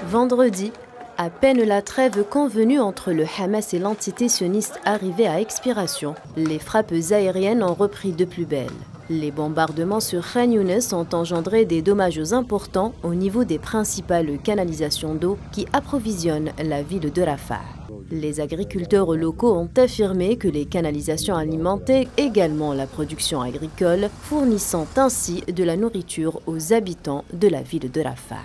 Vendredi, à peine la trêve convenue entre le Hamas et l'entité sioniste arrivée à expiration, les frappes aériennes ont repris de plus belle. Les bombardements sur Khan Younes ont engendré des dommages importants au niveau des principales canalisations d'eau qui approvisionnent la ville de Rafah. Les agriculteurs locaux ont affirmé que les canalisations alimentaient également la production agricole, fournissant ainsi de la nourriture aux habitants de la ville de Rafah.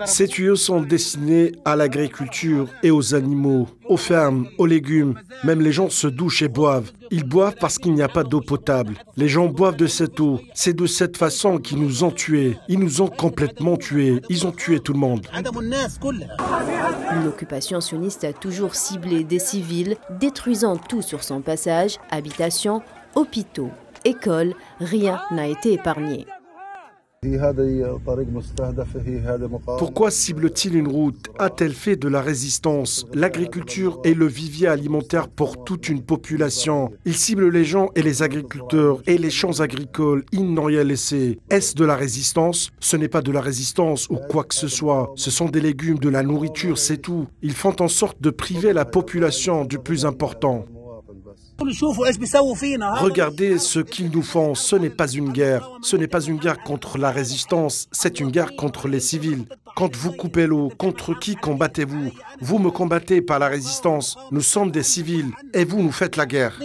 Ces tuyaux sont destinés à l'agriculture et aux animaux, aux fermes, aux légumes. Même les gens se douchent et boivent. Ils boivent parce qu'il n'y a pas d'eau potable. Les gens boivent de cette eau. C'est de cette façon qu'ils nous ont tués. Ils nous ont complètement tués. Ils ont tué tout le monde. L'occupation sioniste a toujours ciblé des civils, détruisant tout sur son passage, habitations, hôpitaux, écoles, rien n'a été épargné. Pourquoi cible-t-il une route? A-t-elle fait de la résistance? L'agriculture est le vivier alimentaire pour toute une population. Il cible les gens et les agriculteurs et les champs agricoles. Ils n'ont rien laissé. Est-ce de la résistance? Ce n'est pas de la résistance ou quoi que ce soit. Ce sont des légumes, de la nourriture, c'est tout. Ils font en sorte de priver la population du plus important. Regardez ce qu'ils nous font, ce n'est pas une guerre. Ce n'est pas une guerre contre la résistance, c'est une guerre contre les civils. Quand vous coupez l'eau, contre qui combattez-vous? Vous me combattez par la résistance. Nous sommes des civils et vous nous faites la guerre.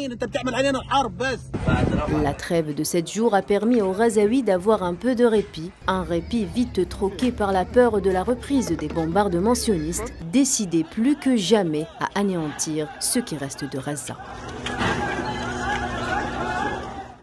La trêve de 7 jours a permis aux Ghazaouis d'avoir un peu de répit. Un répit vite troqué par la peur de la reprise des bombardements sionistes, décidés plus que jamais à anéantir ce qui reste de Gaza.